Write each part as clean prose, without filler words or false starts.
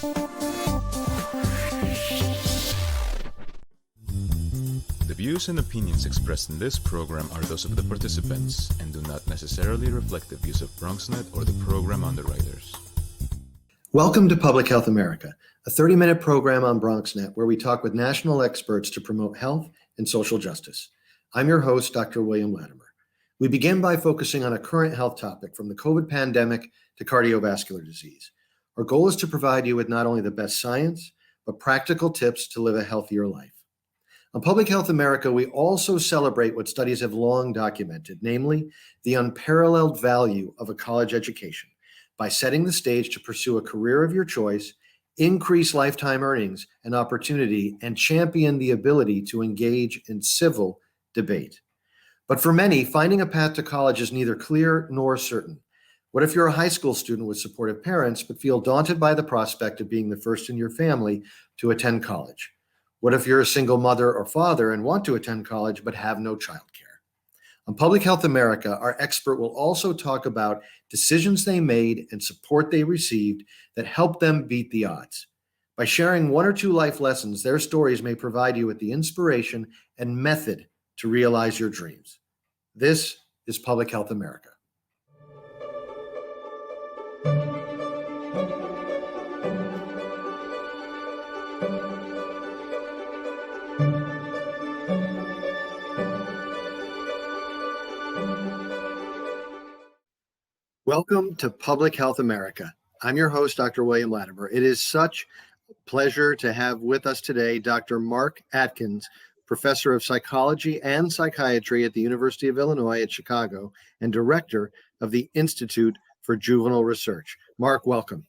The views and opinions expressed in this program are those of the participants and do not necessarily reflect the views of BronxNet or the program underwriters. Welcome to Public Health America, a 30-minute program on BronxNet where we talk with national experts to promote health and social justice. I'm your host, Dr. William Latimer. We begin by focusing on a current health topic from the COVID pandemic to cardiovascular disease. Our goal is to provide you with not only the best science, but practical tips to live a healthier life. On Public Health America, we also celebrate what studies have long documented, namely the unparalleled value of a college education by setting the stage to pursue a career of your choice, increase lifetime earnings and opportunity, and champion the ability to engage in civil debate. But for many, finding a path to college is neither clear nor certain. What if you're a high school student with supportive parents, but feel daunted by the prospect of being the first in your family to attend college? What if you're a single mother or father and want to attend college but have no childcare? On Public Health America, our expert will also talk about decisions they made and support they received that helped them beat the odds. By sharing one or two life lessons, their stories may provide you with the inspiration and method to realize your dreams. This is Public Health America. Welcome to Public Health America. I'm your host, Dr. William Latimer. It is such a pleasure to have with us today Dr. Marc Atkins, professor of psychology and psychiatry at the University of Illinois at Chicago and director of the Institute for Juvenile Research. Marc, welcome.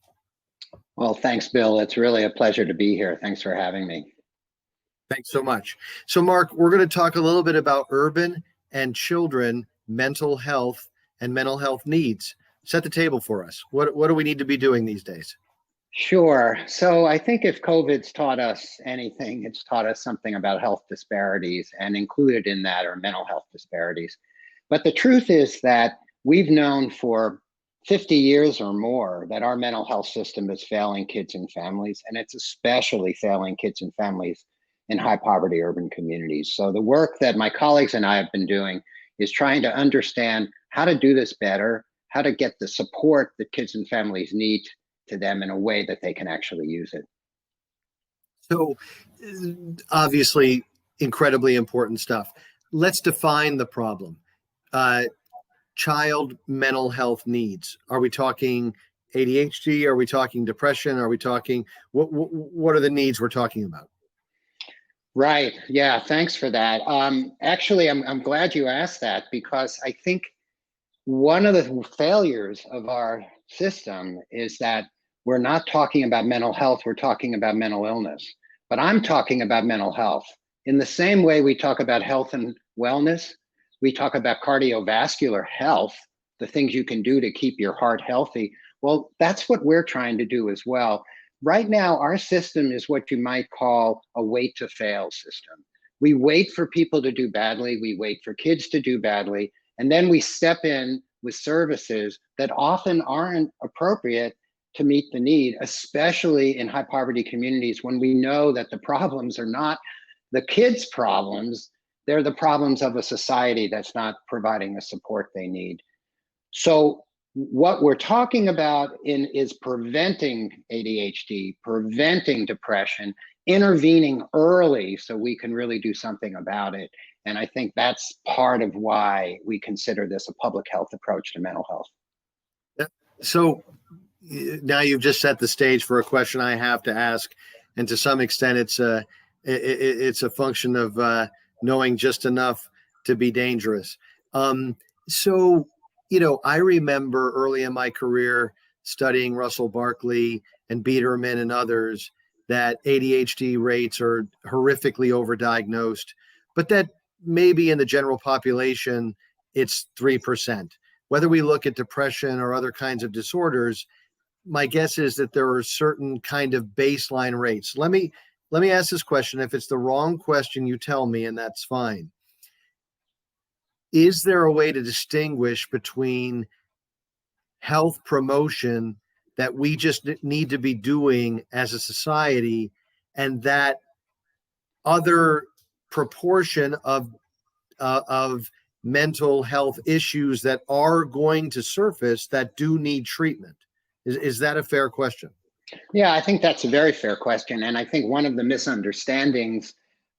Well, thanks, Bill. It's really a pleasure to be here. Thanks for having me. Thanks so much. So, Marc, we're going to talk a little bit about urban and children mental health and mental health needs. Set the table for us. What do we need to be doing these days? Sure. So I think if COVID's taught us anything, it's taught us something about health disparities, and included in that are mental health disparities. But the truth is that we've known for 50 years or more that our mental health system is failing kids and families, and it's especially failing kids and families in high poverty urban communities. So the work that my colleagues and I have been doing is trying to understand how to do this better, how to get the support that kids and families need to them in a way that they can actually use it. So obviously, incredibly important stuff. Let's define the problem. Child mental health needs. Are we talking ADHD? Are we talking depression? Are we talking, what are the needs we're talking about? Right. Yeah. Thanks for that. Actually, I'm glad you asked that, because I think one of the failures of our system is that we're not talking about mental health, we're talking about mental illness. But I'm talking about mental health. In the same way we talk about health and wellness, we talk about cardiovascular health, the things you can do to keep your heart healthy. Well, that's what we're trying to do as well. Right now, our system is what you might call a wait to fail system. We wait for people to do badly, we wait for kids to do badly, and then we step in with services that often aren't appropriate to meet the need, especially in high poverty communities, when we know that the problems are not the kids' problems, they're the problems of a society that's not providing the support they need. So what we're talking about is preventing ADHD, preventing depression, intervening early so we can really do something about it. And I think that's part of why we consider this a public health approach to mental health. So now you've just set the stage for a question I have to ask. And to some extent, it's a function of knowing just enough to be dangerous. So, I remember early in my career studying Russell Barkley and Biederman and others that ADHD rates are horrifically overdiagnosed, but that maybe in the general population, it's 3%. Whether we look at depression or other kinds of disorders, my guess is that there are certain kind of baseline rates. Let me ask this question. If it's the wrong question, you tell me, and that's fine. Is there a way to distinguish between health promotion that we just need to be doing as a society, and that other proportion of mental health issues that are going to surface that do need treatment? Is that a fair question? Yeah, I think that's a very fair question. And I think one of the misunderstandings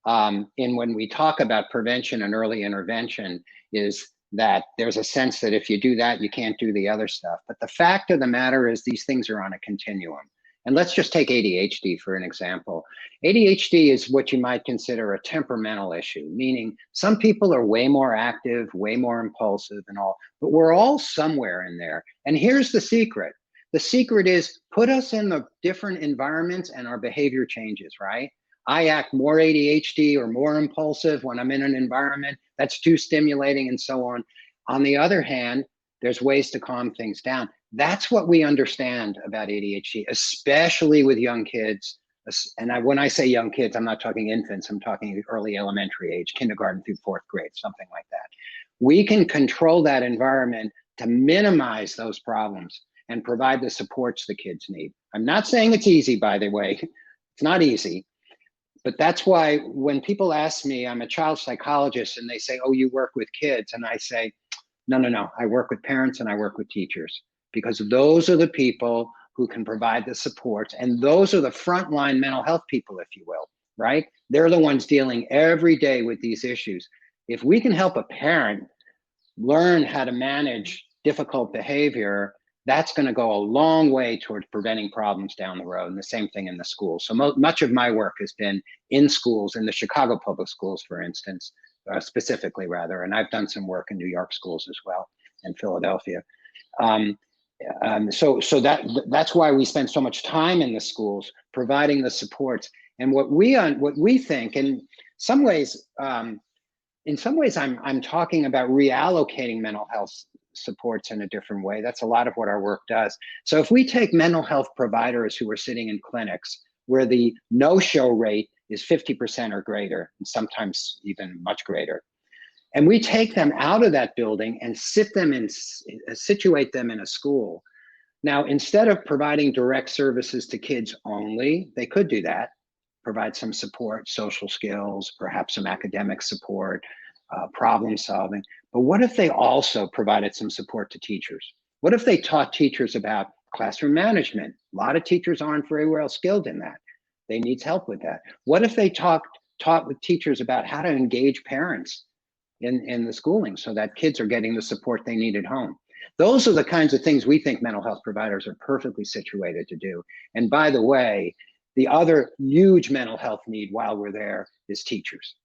in when we talk about prevention and early intervention is that there's a sense that if you do that, you can't do the other stuff. But the fact of the matter is these things are on a continuum. And let's just take ADHD for an example. ADHD is what you might consider a temperamental issue, meaning some people are way more active, way more impulsive and all, but we're all somewhere in there. And here's the secret. The secret is put us in the different environments and our behavior changes, right? I act more ADHD or more impulsive when I'm in an environment that's too stimulating and so on. On the other hand, there's ways to calm things down. That's what we understand about ADHD, especially with young kids. And when I say young kids, I'm not talking infants, I'm talking early elementary age, kindergarten through fourth grade, something like that. We can control that environment to minimize those problems and provide the supports the kids need. I'm not saying it's easy, by the way. It's not easy. But that's why when people ask me, I'm a child psychologist, and they say, oh, you work with kids. And I say, no, I work with parents and I work with teachers, because those are the people who can provide the supports. And those are the frontline mental health people, if you will, right? They're the ones dealing every day with these issues. If we can help a parent learn how to manage difficult behavior, that's going to go a long way towards preventing problems down the road. And the same thing in the schools. So much of my work has been in schools, in the Chicago public schools, for instance, specifically rather. And I've done some work in New York schools as well, and Philadelphia. So that's why we spend so much time in the schools providing the supports. And what we think, in some ways, I'm talking about reallocating mental health supports in a different way. That's a lot of what our work does. So if we take mental health providers who are sitting in clinics where the no-show rate is 50% or greater, and sometimes even much greater, and we take them out of that building and situate them in a school. Now, instead of providing direct services to kids only, they could do that, provide some support, social skills, perhaps some academic support, problem solving. But what if they also provided some support to teachers? What if they taught teachers about classroom management? A lot of teachers aren't very well skilled in that. They need help with that. What if they taught with teachers about how to engage parents in the schooling so that kids are getting the support they need at home? Those are the kinds of things we think mental health providers are perfectly situated to do. And by the way, the other huge mental health need while we're there is teachers,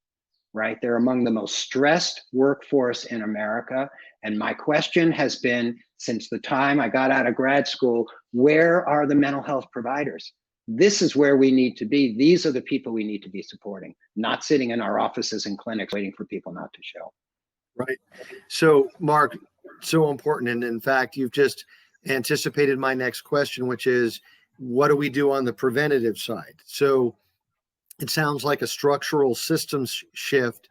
right? They're among the most stressed workforce in America. And my question has been, since the time I got out of grad school, where are the mental health providers? This is where we need to be. These are the people we need to be supporting, not sitting in our offices and clinics waiting for people not to show. Right. So, Marc, so important. And in fact, you've just anticipated my next question, which is, what do we do on the preventative side? So it sounds like a structural systems shift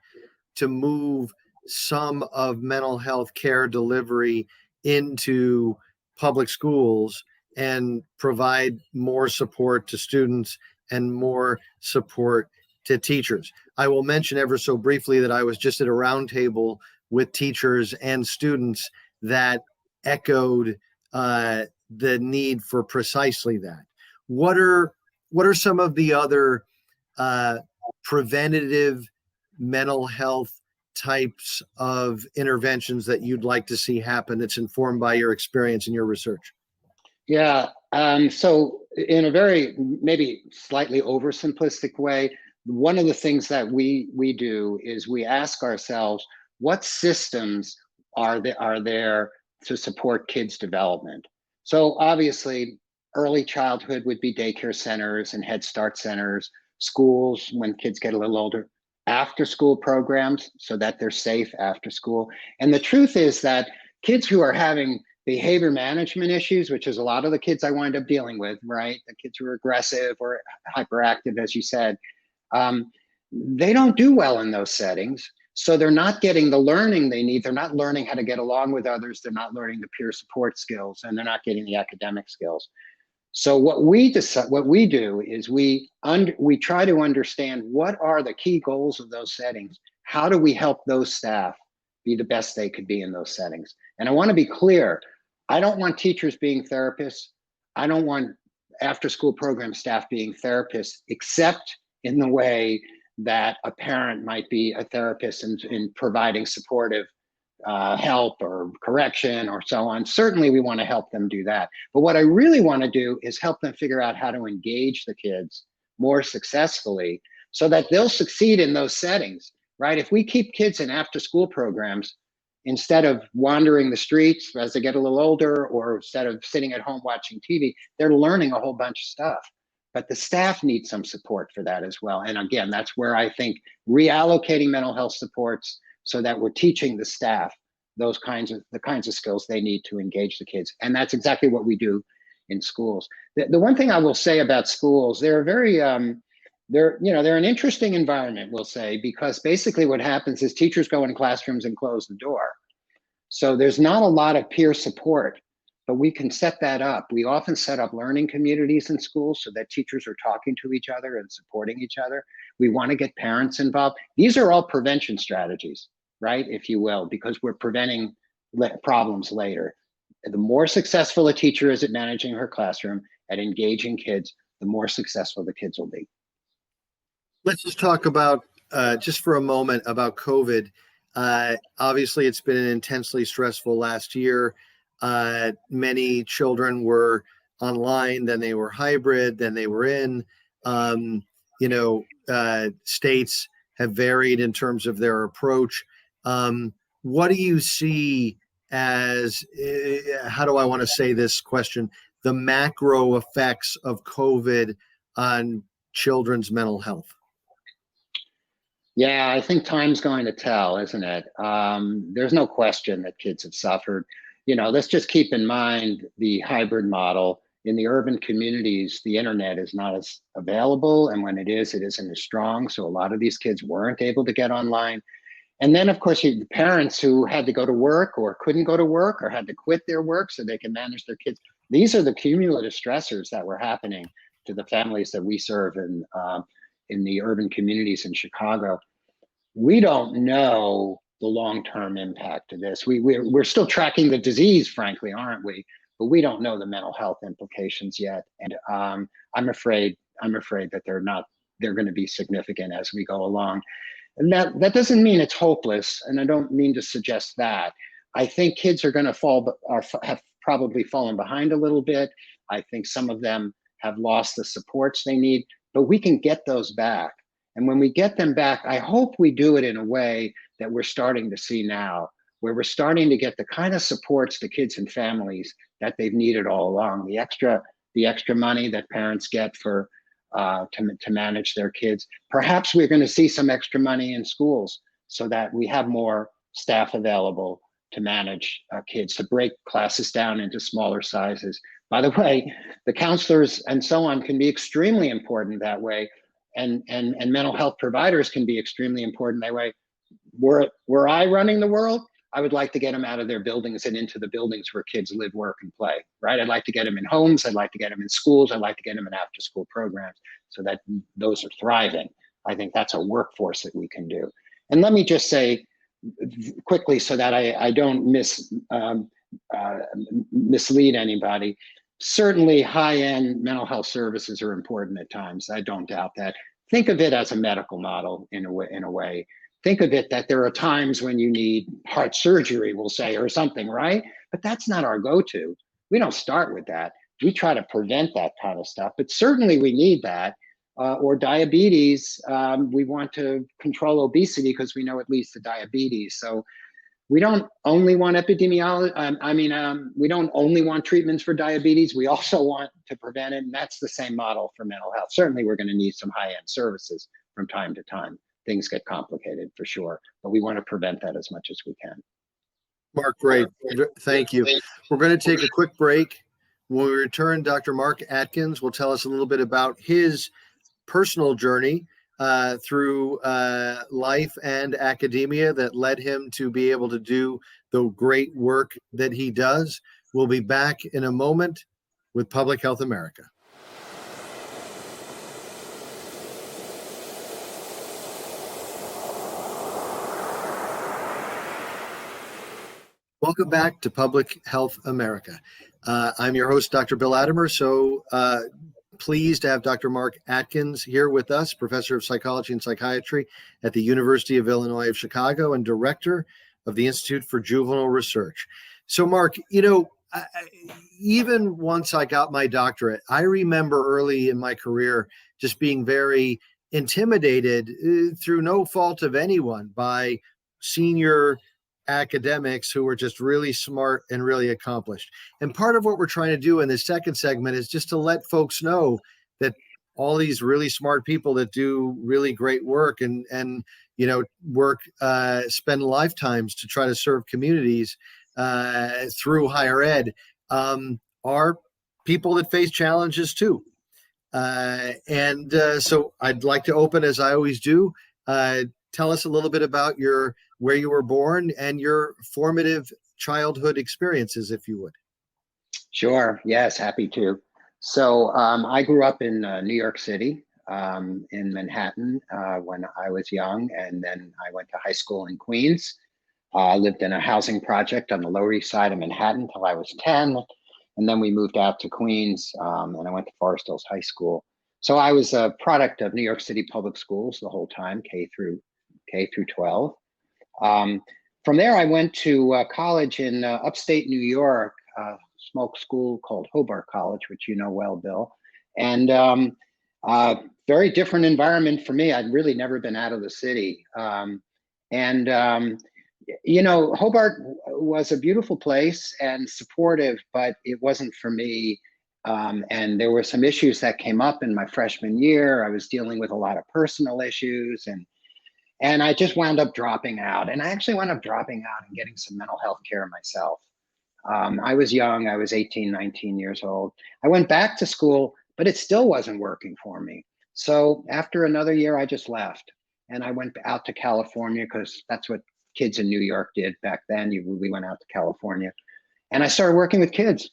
to move some of mental health care delivery into public schools and provide more support to students and more support to teachers. I will mention ever so briefly that I was just at a roundtable with teachers and students that echoed the need for precisely that. What are some of the other preventative mental health types of interventions that you'd like to see happen that's informed by your experience and your research? Yeah, so in a very maybe slightly oversimplistic way, one of the things that we do is we ask ourselves, what systems are there to support kids' development? So obviously, early childhood would be daycare centers and Head Start centers, schools when kids get a little older, after school programs so that they're safe after school. And the truth is that kids who are having behavior management issues, which is a lot of the kids I wind up dealing with, right? The kids who are aggressive or hyperactive, as you said, they don't do well in those settings. So they're not getting the learning they need. They're not learning how to get along with others. They're not learning the peer support skills, and they're not getting the academic skills. So what we do is we try to understand what are the key goals of those settings. How do we help those staff be the best they could be in those settings? And I want to be clear, I don't want teachers being therapists. I don't want after school program staff being therapists, except in the way that a parent might be a therapist in providing supportive help or correction or so on. Certainly we want to help them do that. But what I really want to do is help them figure out how to engage the kids more successfully so that they'll succeed in those settings, right? If we keep kids in after school programs, instead of wandering the streets as they get a little older, or instead of sitting at home watching TV, they're learning a whole bunch of stuff. But the staff need some support for that as well. And again, that's where I think reallocating mental health supports so that we're teaching the staff the kinds of skills they need to engage the kids. And that's exactly what we do in schools. The one thing I will say about schools, they're very, they're an interesting environment, we'll say, because basically what happens is teachers go in classrooms and close the door. So there's not a lot of peer support, but we can set that up. We often set up learning communities in schools so that teachers are talking to each other and supporting each other. We want to get parents involved. These are all prevention strategies, right, if you will, because we're preventing problems later. The more successful a teacher is at managing her classroom, at engaging kids, the more successful the kids will be. Let's just talk about, just for a moment, about COVID. Obviously, it's been an intensely stressful last year. Many children were online, then they were hybrid, then they were in. States have varied in terms of their approach. What do you see as, how do I want to say this question, the macro effects of COVID on children's mental health? Yeah, I think time's going to tell, isn't it? There's no question that kids have suffered. Let's just keep in mind the hybrid model. In the urban communities, the internet is not as available, and when it isn't as strong. So a lot of these kids weren't able to get online. And then, of course, the parents who had to go to work or couldn't go to work or had to quit their work so they can manage their kids. These are the cumulative stressors that were happening to the families that we serve in the urban communities in Chicago. We don't know the long-term impact of this. We're still tracking the disease, frankly, aren't we? But we don't know the mental health implications yet. And I'm afraid that they're going to be significant as we go along. And that doesn't mean it's hopeless, and I don't mean to suggest that. I think kids are going to have probably fallen behind a little bit. I think some of them have lost the supports they need, but we can get those back. And when we get them back, I hope we do it in a way that we're starting to see now, where we're starting to get the kind of supports to kids and families that they've needed all along. The extra money that parents get for to manage their kids. Perhaps we're going to see some extra money in schools so that we have more staff available to manage kids, to break classes down into smaller sizes. By the way, the counselors and so on can be extremely important that way, and mental health providers can be extremely important that way. Were I running the world, I would like to get them out of their buildings and into the buildings where kids live, work, and play, right? I'd like to get them in homes. I'd like to get them in schools. I'd like to get them in after-school programs so that those are thriving. I think that's a workforce that we can do. And let me just say quickly so that I don't mislead anybody. Certainly high-end mental health services are important at times. I don't doubt that. Think of it as a medical model in a way. Think of it that there are times when you need heart surgery, we'll say, or something, right? But that's not our go-to. We don't start with that. We try to prevent that kind of stuff, but certainly we need that. Or diabetes, we want to control obesity because we know it leads to diabetes. So we don't only want epidemiology. We don't only want treatments for diabetes. We also want to prevent it, and that's the same model for mental health. Certainly we're going to need some high-end services from time to time. Things get complicated for sure, but we want to prevent that as much as we can. Mark, great. Thank you. We're going to take a quick break. When we return, Dr. Marc Atkins will tell us a little bit about his personal journey through life and academia that led him to be able to do the great work that he does. We'll be back in a moment with Public Health America. Welcome back to Public Health America. I'm your host, Dr. Bill Latimer. So pleased to have Dr. Marc Atkins here with us, professor of psychology and psychiatry at the University of Illinois of Chicago and director of the Institute for Juvenile Research. So Marc, even once I got my doctorate, I remember early in my career just being very intimidated through no fault of anyone by senior academics who were just really smart and really accomplished. And part of what we're trying to do in this second segment is just to let folks know that all these really smart people that do really great work and spend lifetimes to try to serve communities through higher ed are people that face challenges too. So I'd like to open, as I always do, tell us a little bit about where you were born and your formative childhood experiences, if you would. Sure. Yes, happy to. So I grew up in New York City, in Manhattan, when I was young, and then I went to high school in Queens. I lived in a housing project on the Lower East Side of Manhattan till I was 10, and then we moved out to Queens, and I went to Forest Hills High School. So I was a product of New York City public schools the whole time, K through 12. From there, I went to college in upstate New York, a small school called Hobart College, which you know well, Bill. And very different environment for me. I'd really never been out of the city. Hobart was a beautiful place and supportive, but it wasn't for me. And there were some issues that came up in my freshman year. I was dealing with a lot of personal issues, and I just wound up dropping out. And I actually wound up dropping out and getting some mental health care myself. I was young. I was 18, 19 years old. I went back to school, but it still wasn't working for me. So after another year, I just left. And I went out to California because that's what kids in New York did back then. We went out to California. And I started working with kids.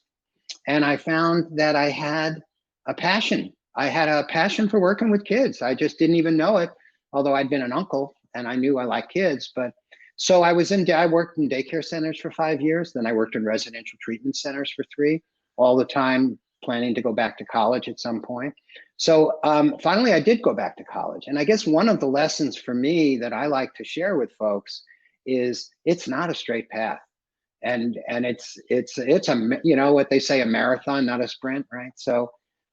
And I found that I had a passion. I had a passion for working with kids. I just didn't even know it, although I'd been an uncle and I knew I liked kids. But so I worked in daycare centers for 5 years. Then I worked in residential treatment centers for 3, all the time planning to go back to college at some point. So finally, I did go back to college. And I guess one of the lessons for me that I like to share with folks is it's not a straight path. And it's what they say, a marathon, not a sprint, right? So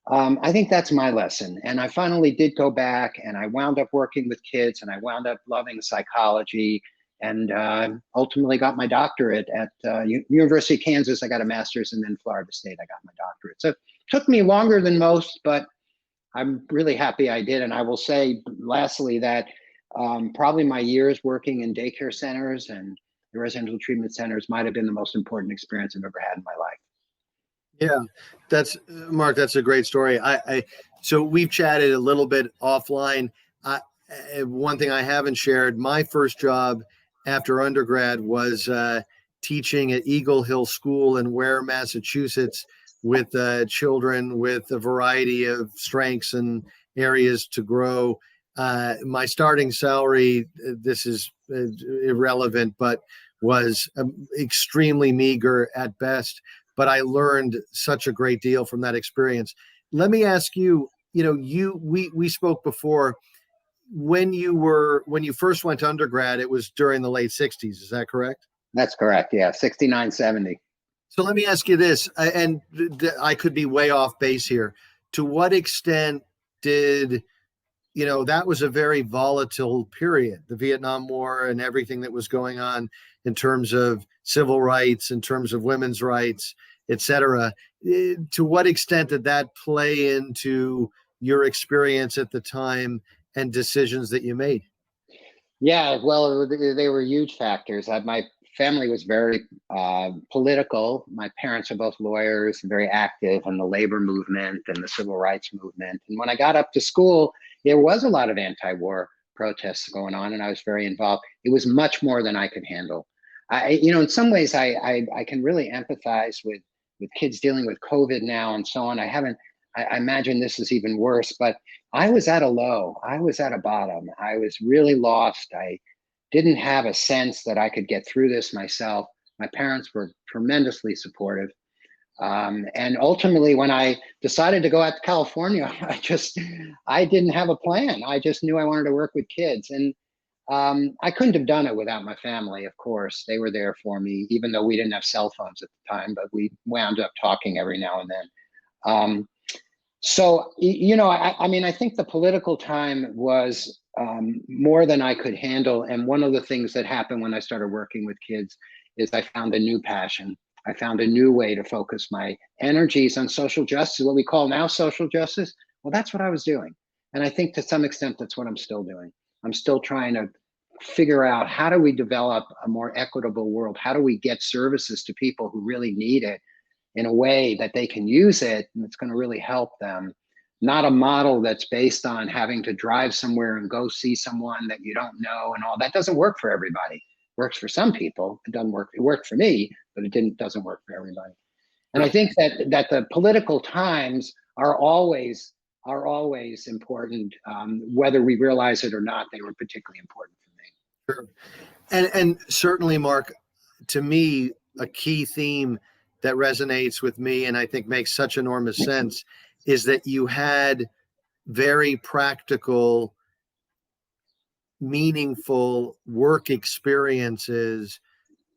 I think that's my lesson. And I finally did go back, and I wound up working with kids, and I wound up loving psychology, and ultimately got my doctorate at University of Kansas. I got a master's, and then Florida State, I got my doctorate. So it took me longer than most, but I'm really happy I did. And I will say, lastly, that probably my years working in daycare centers and the residential treatment centers might have been the most important experience I've ever had in my life. Yeah, Marc, that's a great story. So we've chatted a little bit offline. One thing I haven't shared, my first job after undergrad was teaching at Eagle Hill School in Ware, Massachusetts, with children with a variety of strengths and areas to grow. My starting salary, this is irrelevant, but was extremely meager at best. But I learned such a great deal from that experience. Let me ask you, we spoke before. When you first went to undergrad, it was during the late 60s. Is that correct? That's correct. Yeah, 69, 70. So let me ask you this, and I could be way off base here. To what extent did that was a very volatile period, the Vietnam War and everything that was going on in terms of civil rights, in terms of women's rights, et cetera. To what extent did that play into your experience at the time and decisions that you made? Yeah, well, they were huge factors. My family was very political. My parents are both lawyers, very active in the labor movement and the civil rights movement. And when I got up to school, there was a lot of anti-war protests going on, and I was very involved. It was much more than I could handle. In some ways, I can really empathize with kids dealing with COVID now and so on. I imagine this is even worse, but I was at a low. I was at a bottom. I was really lost. I didn't have a sense that I could get through this myself. My parents were tremendously supportive. And ultimately, when I decided to go out to California, I didn't have a plan. I just knew I wanted to work with kids. And I couldn't have done it without my family, of course. They were there for me, even though we didn't have cell phones at the time, but we wound up talking every now and then. I think the political time was more than I could handle. And one of the things that happened when I started working with kids is I found a new passion. I found a new way to focus my energies on social justice, what we call now social justice. Well, that's what I was doing. And I think to some extent, that's what I'm still doing. I'm still trying to figure out, how do we develop a more equitable world? How do we get services to people who really need it in a way that they can use it and it's going to really help them? Not a model that's based on having to drive somewhere and go see someone that you don't know and all. That doesn't work for everybody. It works for some people. It doesn't work. It worked for me, but doesn't work for everybody. And I think that the political times are always important, whether we realize it or not. They were particularly important for me. Sure. And certainly, Mark, to me, a key theme that resonates with me and I think makes such enormous sense is that you had very practical, meaningful work experiences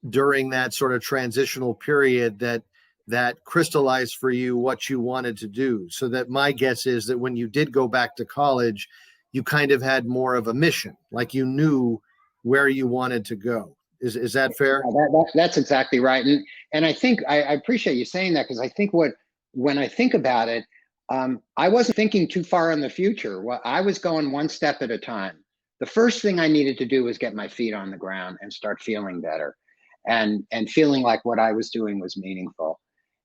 during that sort of transitional period that crystallized for you what you wanted to do. So that my guess is that when you did go back to college, you kind of had more of a mission, like you knew where you wanted to go. Is that fair? That's exactly right. And I think I appreciate you saying that, because I think when I think about it, I wasn't thinking too far in the future. I was going one step at a time. The first thing I needed to do was get my feet on the ground and start feeling better and feeling like what I was doing was meaningful.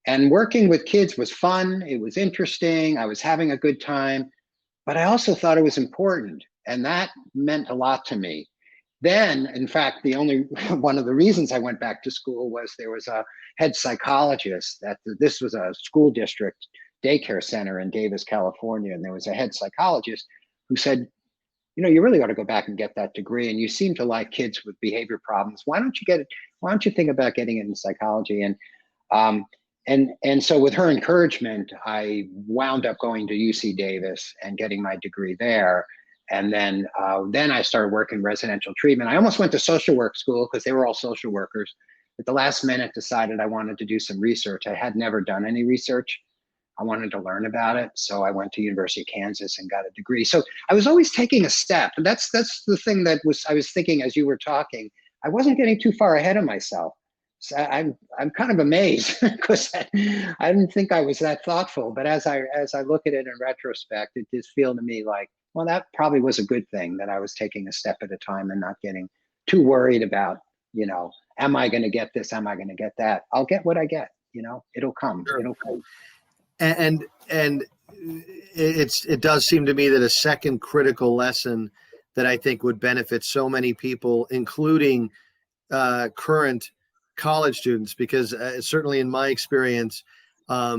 And working with kids was fun. It was interesting. I was having a good time, but I also thought it was important. And that meant a lot to me. Then, in fact, one of the reasons I went back to school was there was a head psychologist this was a school district daycare center in Davis, California. And there was a head psychologist who said, you really ought to go back and get that degree. And you seem to like kids with behavior problems. Why don't you think about getting it in psychology? And so with her encouragement, I wound up going to UC Davis and getting my degree there. And then I started working residential treatment. I almost went to social work school because they were all social workers. At the last minute, decided I wanted to do some research. I had never done any research. I wanted to learn about it. So I went to University of Kansas and got a degree. So I was always taking a step. And that's the thing I was thinking as you were talking. I wasn't getting too far ahead of myself. So I'm kind of amazed because I didn't think I was that thoughtful. But as I look at it in retrospect, it does feel to me like, well, that probably was a good thing, that I was taking a step at a time and not getting too worried about, am I going to get this? Am I going to get that? I'll get what I get. It'll come. Sure. It'll come. And it does seem to me that a second critical lesson that I think would benefit so many people, including current college students, because certainly in my experience, a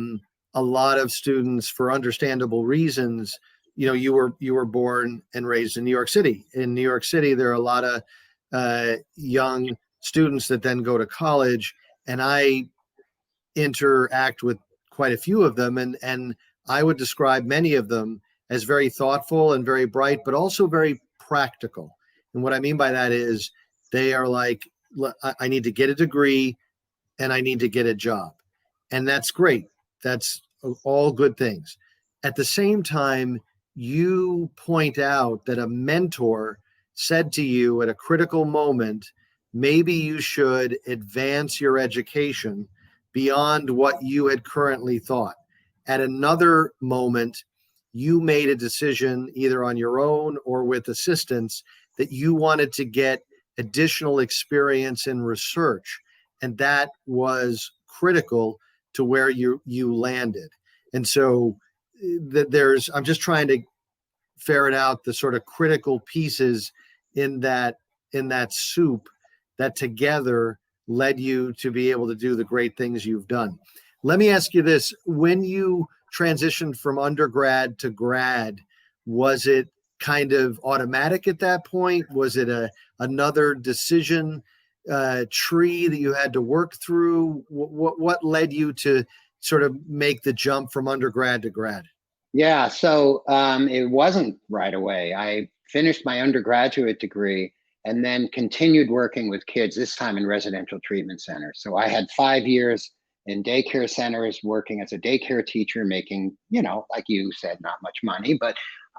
lot of students, for understandable reasons, you were born and raised in New York City. In New York City, there are a lot of young students that then go to college, and I interact with quite a few of them, and I would describe many of them as very thoughtful and very bright, but also very practical. And what I mean by that is they are like, I need to get a degree and I need to get a job. And that's great. That's all good things. At the same time, you point out that a mentor said to you at a critical moment, maybe you should advance your education beyond what you had currently thought. At another moment, you made a decision either on your own or with assistance that you wanted to get additional experience in research, and that was critical to where you landed. And so I'm just trying to ferret out the sort of critical pieces in that soup that together led you to be able to do the great things you've done. Let me ask you this: when you transitioned from undergrad to grad, was it kind of automatic at that point? Was it another decision tree that you had to work through? What led you to sort of make the jump from undergrad to grad? Yeah, so it wasn't right away. I finished my undergraduate degree and then continued working with kids, this time in residential treatment centers. So I had 5 years in daycare centers working as a daycare teacher, making, like you said, not much money, but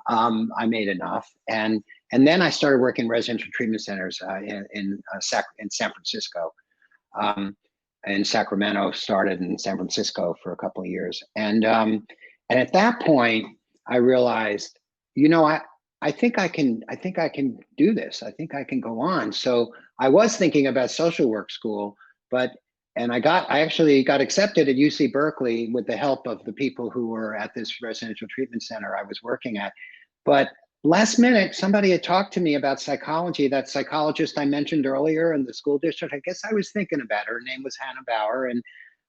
I made enough. And then I started working in residential treatment centers in San Francisco. And Sacramento, started in San Francisco for a couple of years. And at that point, I realized, I think I can do this. I think I can go on. So I was thinking about social work school, and I actually got accepted at UC Berkeley with the help of the people who were at this residential treatment center I was working at. But last minute, somebody had talked to me about psychology. That psychologist I mentioned earlier in the school district, I guess I was thinking about her. Her name was Hannah Bauer. And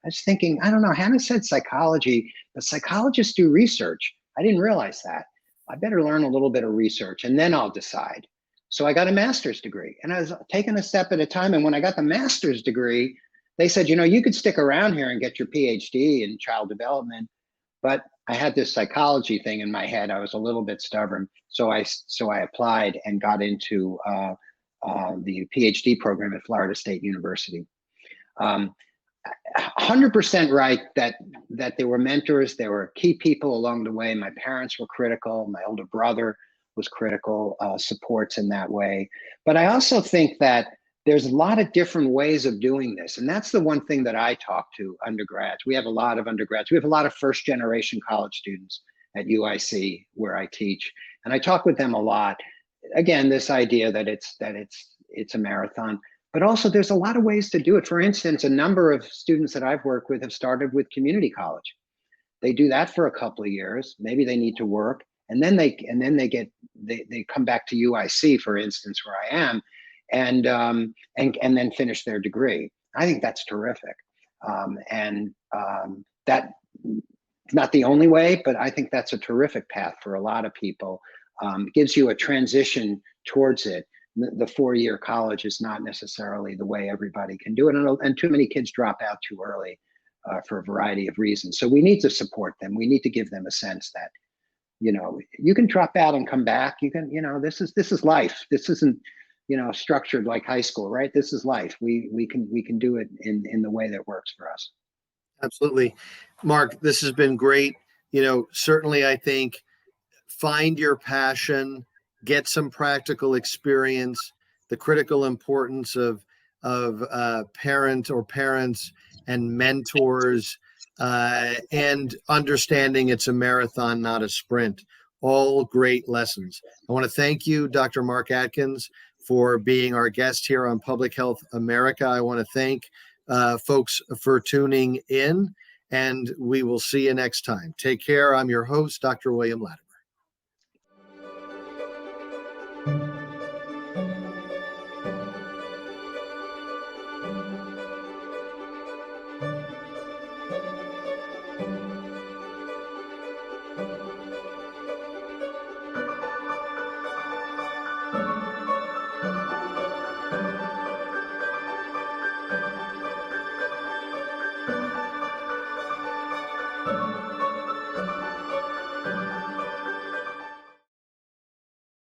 I was thinking, I don't know, Hannah said psychology, but psychologists do research. I didn't realize that. I better learn a little bit of research and then I'll decide. So I got a master's degree and I was taking a step at a time. And when I got the master's degree, they said, you could stick around here and get your PhD in child development. But I had this psychology thing in my head. I was a little bit stubborn. So I applied and got into the PhD program at Florida State University. 100% right that there were mentors, there were key people along the way. My parents were critical. My older brother was critical, supports in that way. But I also think that there's a lot of different ways of doing this. And that's the one thing that I talk to undergrads. We have a lot of undergrads. We have a lot of first generation college students at UIC where I teach. And I talk with them a lot. Again, this idea that it's a marathon, but also there's a lot of ways to do it. For instance, a number of students that I've worked with have started with community college. They do that for a couple of years. Maybe they need to work. And then they come back to UIC, for instance, where I am, and then finish their degree. I think that's terrific. That's not the only way, but I think that's a terrific path for a lot of people. It gives you a transition towards it. The 4-year college is not necessarily the way everybody can do it. And too many kids drop out too early for a variety of reasons. So we need to support them. We need to give them a sense that, you can drop out and come back. You can, this is life. This isn't, structured like high school, right? This is life. We can do it in the way that works for us. Absolutely. Marc, this has been great. Certainly I think find your passion, get some practical experience, the critical importance of parents and mentors, and understanding it's a marathon, not a sprint. All great lessons. I want to thank you, Dr. Marc Atkins, for being our guest here on Public Health America. I want to thank folks for tuning in, and we will see you next time. Take care. I'm your host, Dr. William Latimer.